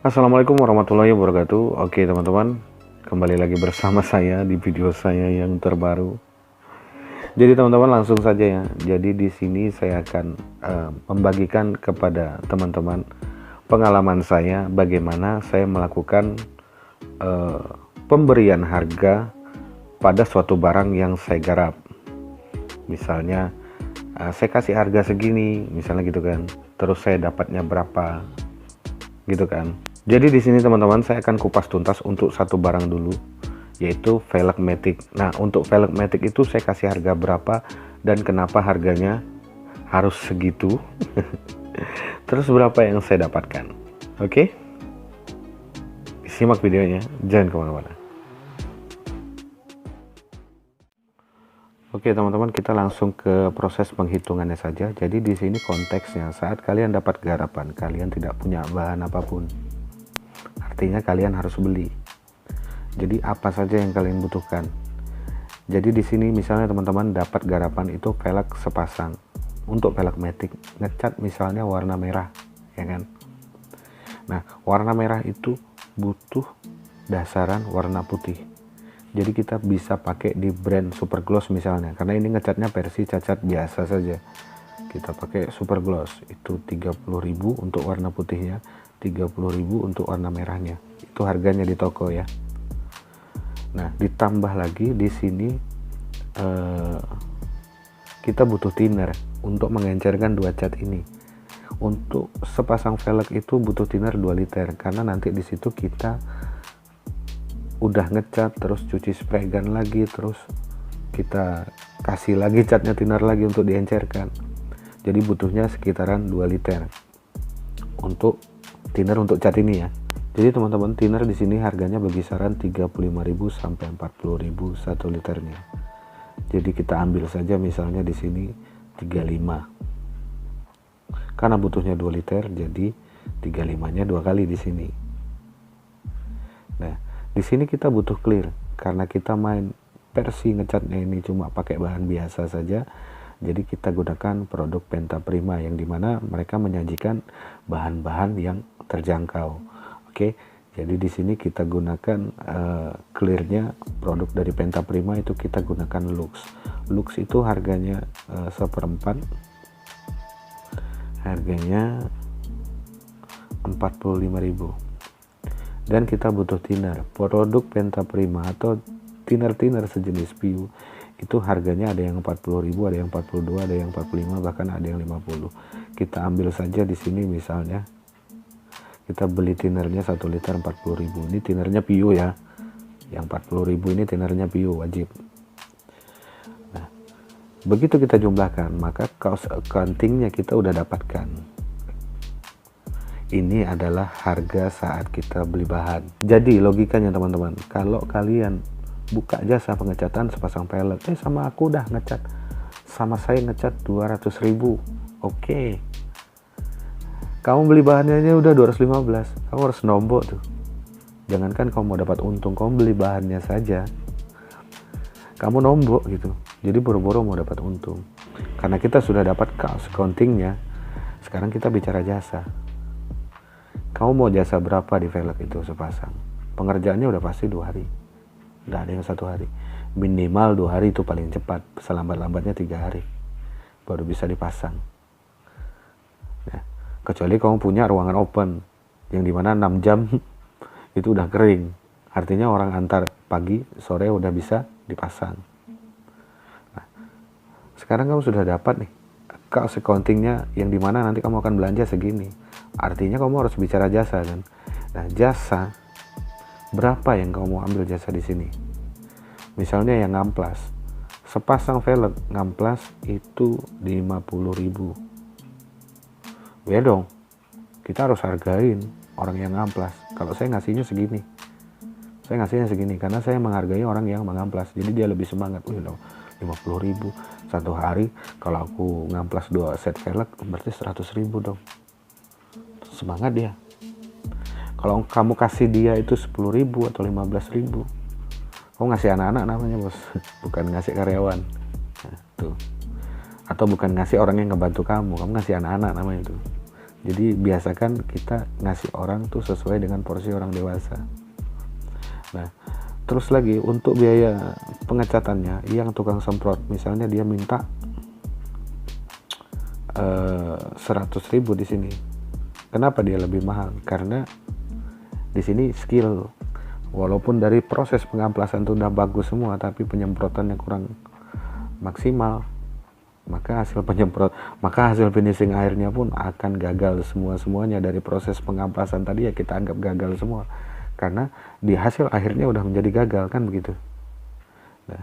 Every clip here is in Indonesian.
Assalamualaikum warahmatullahi wabarakatuh. Oke teman-teman, kembali lagi bersama saya di video saya yang terbaru. Jadi teman-teman langsung saja ya. Jadi di sini saya akan membagikan kepada teman-teman pengalaman saya bagaimana saya melakukan pemberian harga pada suatu barang yang saya garap. Misalnya saya kasih harga segini, misalnya gitu kan. Terus saya dapatnya berapa, gitu kan. Jadi di sini teman-teman saya akan kupas tuntas untuk satu barang dulu, yaitu velg matic. Nah, untuk velg matic itu saya kasih harga berapa dan kenapa harganya harus segitu. Terus berapa yang saya dapatkan. Oke? Simak videonya, jangan kemana-mana. Oke teman-teman, kita langsung ke proses penghitungannya saja. Jadi di sini konteksnya saat kalian dapat garapan, kalian tidak punya bahan apapun. Artinya kalian harus beli. Jadi apa saja yang kalian butuhkan. Jadi di sini misalnya teman-teman dapat garapan itu velg sepasang. Untuk velg matic ngecat misalnya warna merah, ya kan. Nah, warna merah itu butuh dasaran warna putih. Jadi kita bisa pakai di brand Super Gloss misalnya, karena ini ngecatnya versi cacat biasa saja. Kita pakai Super Gloss itu 30.000 untuk warna putihnya, 30.000 untuk warna merahnya. Itu harganya di toko ya. Nah, ditambah lagi di sini kita butuh thinner untuk mengencerkan dua cat ini. Untuk sepasang velg itu butuh thinner 2 liter karena nanti di situ kita udah ngecat terus cuci spray gun lagi, terus kita kasih lagi catnya thinner lagi untuk diencerkan. Jadi butuhnya sekitaran 2 liter untuk thinner untuk cat ini ya. Jadi teman-teman, thinner di sini harganya berkisaran 35.000 sampai 40.000 1 liternya. Jadi kita ambil saja misalnya di sini 35. Karena butuhnya 2 liter, jadi 35-nya 2 kali di sini. Nah, di sini kita butuh clear karena kita main versi ngecatnya ini cuma pakai bahan biasa saja. Jadi kita gunakan produk Penta Prima yang dimana mereka menyajikan bahan-bahan yang terjangkau. Oke, jadi di sini kita gunakan clearnya produk dari Penta Prima itu kita gunakan Lux. Lux itu harganya 1/4, harganya 45.000. Dan kita butuh thinner. Produk Penta Prima atau thinner sejenis PU itu harganya ada yang 40.000, ada yang 42, ada yang 45, bahkan ada yang 50. Kita ambil saja di sini misalnya kita beli thinnernya 1 liter 40.000. Ini thinnernya PU ya. Yang 40.000 ini thinnernya PU wajib. Nah, begitu kita jumlahkan, maka cost accountingnya kita udah dapatkan. Ini adalah harga saat kita beli bahan. Jadi logikanya teman-teman, kalau kalian buka jasa pengecatan sepasang velg, sama aku udah ngecat, sama saya ngecat 200.000. Oke. Kamu beli bahannya aja udah 215. Kamu harus nombok tuh. Jangankan kamu mau dapat untung, kamu beli bahannya saja kamu nombok gitu. Jadi boro-boro mau dapat untung. Karena kita sudah dapat cost accountingnya, sekarang kita bicara jasa. Kamu mau jasa berapa di velg itu sepasang? Pengerjaannya udah pasti 2 hari. Nggak ada yang 1 hari. Minimal 2 hari itu paling cepat. Selambat-lambatnya 3 hari. Baru bisa dipasang. Nah, kecuali kamu punya ruangan open. Yang dimana 6 jam itu udah kering. Artinya orang antar pagi, sore udah bisa dipasang. Nah, sekarang kamu sudah dapat nih cost accountingnya yang dimana nanti kamu akan belanja segini. Artinya kamu harus bicara jasa kan. Nah, jasa berapa yang kamu ambil jasa di sini? Misalnya yang ngamplas. Sepasang velg ngamplas itu 50.000. Ya dong. Kita harus hargain orang yang ngamplas. Kalau saya ngasihnya segini. Saya ngasihnya segini karena saya menghargai orang yang mengamplas. Jadi dia lebih semangat. Wih loh, 50.000 satu hari. Kalau aku ngamplas 2 set velg berarti 100.000 dong. Semangat dia. Kalau kamu kasih dia itu 10.000 atau 15.000, kamu ngasih anak-anak namanya bos, bukan ngasih karyawan. Nah, tuh. Atau bukan ngasih orang yang ngebantu kamu ngasih anak-anak namanya itu. Jadi biasakan kita ngasih orang tuh sesuai dengan porsi orang dewasa. Nah, terus lagi untuk biaya pengecatannya, yang tukang semprot misalnya dia minta 100.000 di sini. Kenapa dia lebih mahal? Karena di sini skill. Walaupun dari proses pengamplasan itu udah bagus semua, tapi penyemprotannya kurang maksimal, maka hasil finishing airnya pun akan gagal semuanya. Dari proses pengamplasan tadi ya kita anggap gagal semua, karena di hasil akhirnya udah menjadi gagal, kan begitu. Nah,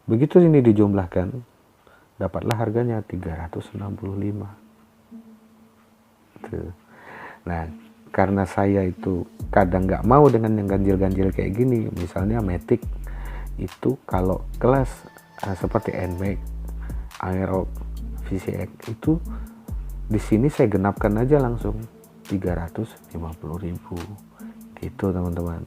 begitu ini dijumlahkan, dapatlah harganya 365. Tuh. Nah, karena saya itu kadang nggak mau dengan yang ganjil-ganjil kayak gini, misalnya Matic itu kalau kelas seperti NMAX, Aerox, VCX itu di sini saya genapkan aja langsung 350.000 gitu teman-teman.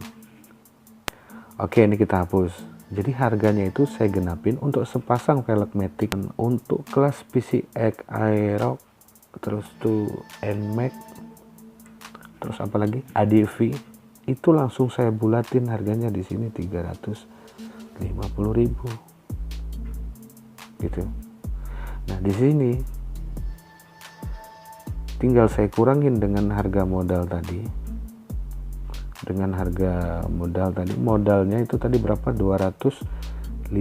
Oke, ini kita hapus. Jadi harganya itu saya genapin untuk sepasang velg Matic. Untuk kelas VCX, Aerox, terus tuh NMAX, terus apa lagi, ADV, itu langsung saya bulatin harganya di sini 350.000 gitu. Nah, di sini tinggal saya kurangin dengan harga modal tadi. Modalnya itu tadi berapa? 215.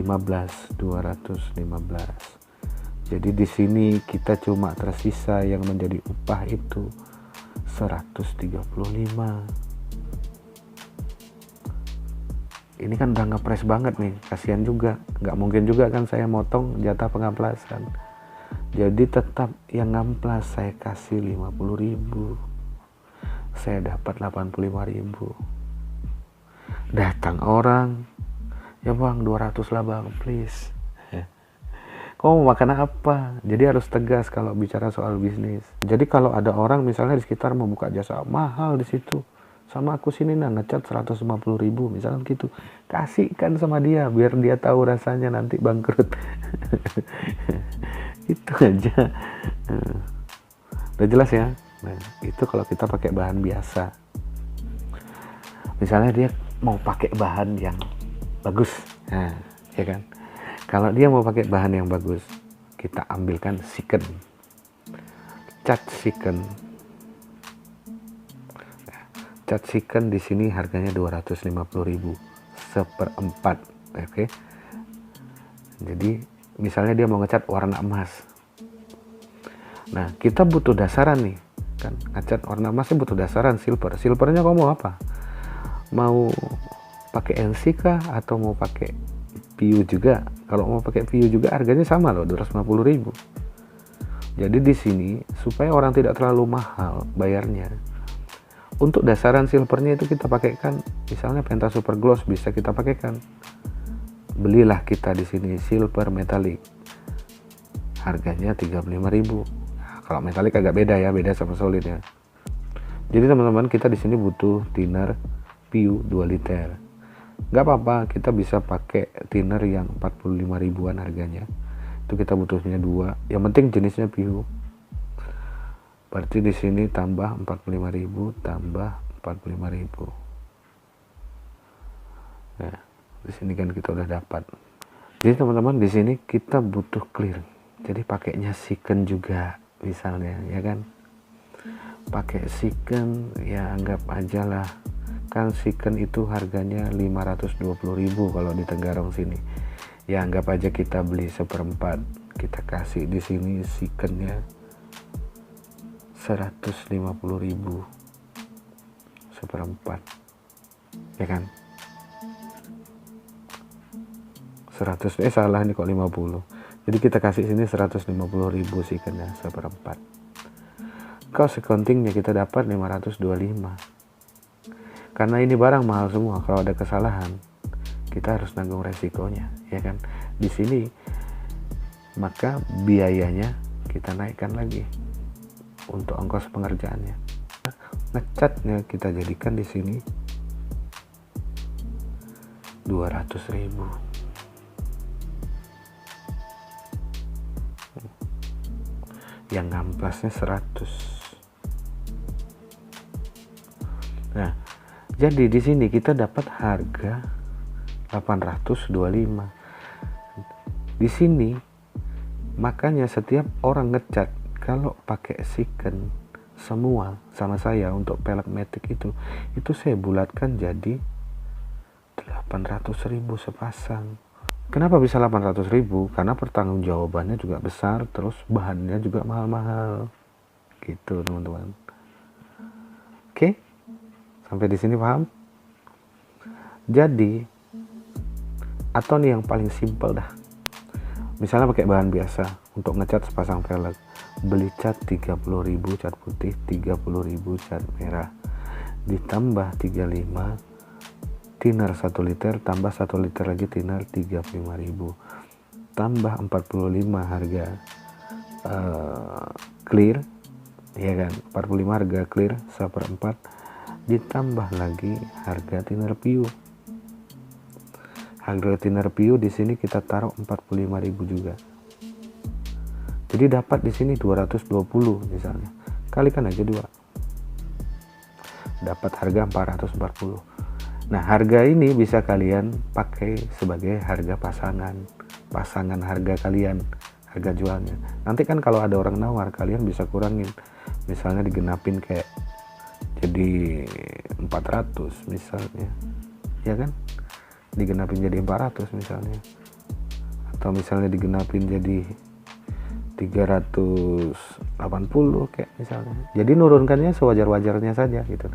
Jadi di sini kita cuma tersisa yang menjadi upah itu 135. Ini kan udah ngepres banget nih, kasihan juga. Nggak mungkin juga kan saya motong jatah pengamplasan. Jadi tetap yang ngamplas saya kasih 50.000. Saya dapat 85.000. Datang orang, ya bang 200 lah bang, please. Kau mau makan apa? Jadi harus tegas kalau bicara soal bisnis. Jadi kalau ada orang misalnya di sekitar mau buka jasa mahal di situ, sama aku sini ngecat 150.000 misalnya gitu, kasihkan sama dia biar dia tahu rasanya nanti bangkrut. Itu aja. Udah jelas ya. Nah, itu kalau kita pakai bahan biasa. Misalnya dia mau pakai bahan yang bagus, nah, ya kan. Kalau dia mau pakai bahan yang bagus, kita ambilkan siken, cat siken. Cat siken di sini harganya 250.000 seperempat, oke. Jadi misalnya dia mau ngecat warna emas. Nah, kita butuh dasaran nih, kan ngecat warna emasnya butuh dasaran silver. Silvernya kau mau apa? Mau pakai NC kah atau mau pakai PU juga? Kalau mau pakai PU juga harganya sama loh, 250.000. Jadi di sini supaya orang tidak terlalu mahal bayarnya, untuk dasaran silvernya itu kita pakaikan misalnya Penta Super Gloss, bisa kita pakaikan. Belilah kita di sini silver metallic. Harganya 35.000. Nah, kalau metallic agak beda ya, beda sama solid ya. Jadi teman-teman, kita di sini butuh thinner PU 2 liter. Nggak apa-apa, kita bisa pakai thinner yang 45 ribuan harganya. Itu kita butuhnya 2. Yang penting jenisnya PU. Berarti di sini tambah 45.000 tambah 45.000. Nah, di sini kan kita udah dapat. Jadi teman-teman, di sini kita butuh clear. Jadi pakainya siken juga misalnya, ya kan? Pakai siken ya anggap aja lah. Kan siken itu harganya 520.000 kalau di Tenggarong sini. Ya anggap aja kita beli seperempat, kita kasih di sini sikennya 150.000 seperempat, ya kan? 100, salah nih kok 50. Jadi kita kasih sini 150.000 sikennya seperempat. Cost accountingnya kita dapat 525. Karena ini barang mahal semua, kalau ada kesalahan kita harus nanggung resikonya, ya kan? Di sini maka biayanya kita naikkan lagi untuk ongkos pengerjaannya. Ngecatnya kita jadikan di sini 200.000. yang ngamplasnya 100. Nah, jadi di sini kita dapat harga 825. Di sini makanya setiap orang ngecat kalau pakai second semua sama saya untuk pelek matic itu saya bulatkan jadi 800.000 sepasang. Kenapa bisa 800.000? Karena pertanggungjawabannya juga besar, terus bahannya juga mahal-mahal gitu teman-teman. Oke, sampai di sini paham? Jadi atau nih yang paling simpel dah, misalnya pakai bahan biasa untuk ngecat sepasang velg, beli cat 30.000 cat putih, 30.000 cat merah, ditambah 35 thinner 1 liter, tambah 1 liter lagi thinner 35.000, tambah 45 harga clear, ya kan, 45 harga clear 1/4, ditambah lagi harga thinner PU. Harga thinner PU di sini kita taruh 45.000 juga. Jadi dapat di sini 220 misalnya. Kalikan aja 2. Dapat harga 440. Nah, harga ini bisa kalian pakai sebagai harga pasangan harga kalian, harga jualnya. Nanti kan kalau ada orang nawar, kalian bisa kurangin. Misalnya digenapin kayak jadi 400 misalnya. Ya kan? Digenapin jadi 400 misalnya. Atau misalnya digenapin jadi 380 kayak misalnya. Jadi nurunkannya sewajar-wajarnya saja gitu.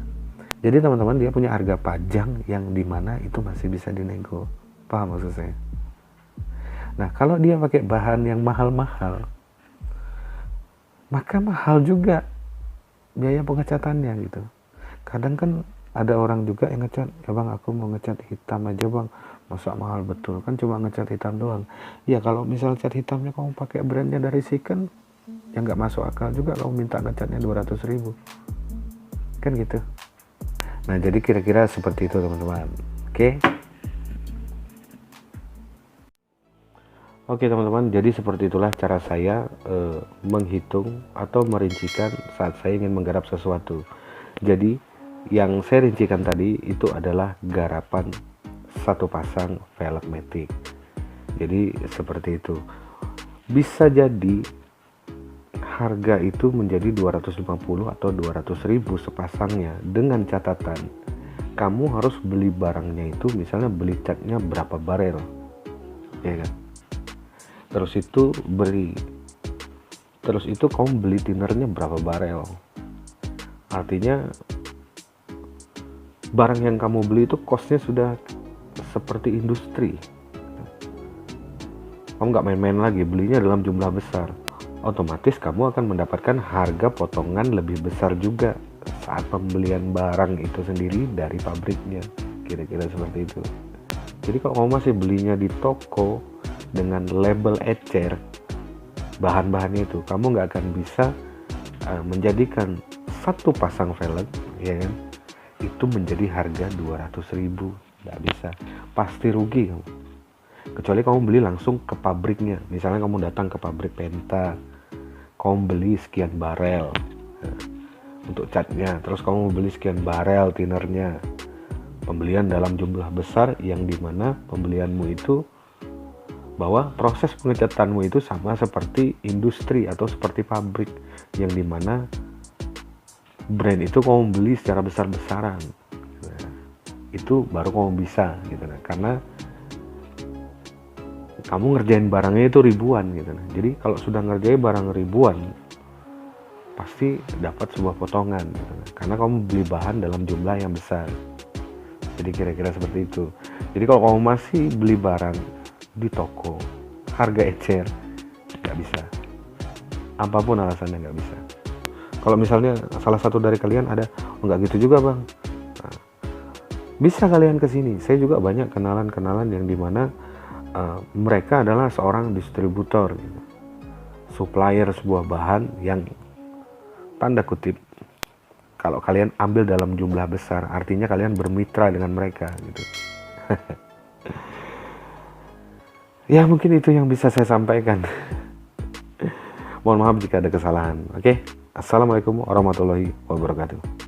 Jadi teman-teman, dia punya harga pajang yang dimana itu masih bisa dinego. Paham maksud saya? Nah, kalau dia pakai bahan yang mahal-mahal, maka mahal juga biaya pengecatannya gitu. Kadang kan ada orang juga yang ngecat, ya bang aku mau ngecat hitam aja bang, masa mahal betul, kan cuma ngecat hitam doang. Ya kalau misal cat hitamnya kamu pakai brandnya dari Second, ya nggak masuk akal juga kamu minta ngecatnya 200.000, kan gitu. Nah, jadi kira-kira seperti itu teman-teman. Oke teman-teman, jadi seperti itulah cara saya menghitung atau merincikan saat saya ingin menggarap sesuatu. Jadi yang saya rincikan tadi itu adalah garapan satu pasang velg matic. Jadi seperti itu. Bisa jadi harga itu menjadi 250 atau 200.000 sepasangnya, dengan catatan kamu harus beli barangnya itu, misalnya beli catnya berapa barel, ya kan? Terus itu kamu beli thinnernya berapa barel. Artinya barang yang kamu beli itu costnya sudah seperti industri. Kamu nggak main-main lagi, belinya dalam jumlah besar. Otomatis kamu akan mendapatkan harga potongan lebih besar juga saat pembelian barang itu sendiri dari pabriknya. Kira-kira seperti itu. Jadi kalau kamu masih belinya di toko dengan label ecer bahan-bahannya itu, kamu nggak akan bisa menjadikan satu pasang velg, ya kan, itu menjadi harga 200.000. Nggak bisa, pasti rugi kamu. Kecuali kamu beli langsung ke pabriknya. Misalnya kamu datang ke pabrik Penta, kamu beli sekian barel untuk catnya, terus kamu beli sekian barel thinnernya. Pembelian dalam jumlah besar yang dimana pembelianmu itu bahwa proses pengecatanmu itu sama seperti industri atau seperti pabrik, yang dimana brand itu kamu beli secara besar-besaran. Nah, itu baru kamu bisa gitu. Nah, karena kamu ngerjain barangnya itu ribuan gitu. Nah, jadi kalau sudah ngerjain barang ribuan, pasti dapat sebuah potongan gitu. Karena kamu beli bahan dalam jumlah yang besar. Jadi kira-kira seperti itu. Jadi kalau kamu masih beli barang di toko harga ecer, nggak bisa. Apapun alasannya nggak bisa. Kalau misalnya salah satu dari kalian ada, oh, nggak gitu juga bang. Nah, bisa kalian kesini. Saya juga banyak kenalan-kenalan yang dimana mereka adalah seorang distributor, gitu. Supplier sebuah bahan yang tanda kutip, kalau kalian ambil dalam jumlah besar, artinya kalian bermitra dengan mereka gitu. Ya mungkin itu yang bisa saya sampaikan. Mohon maaf jika ada kesalahan. Oke, Assalamualaikum warahmatullahi wabarakatuh.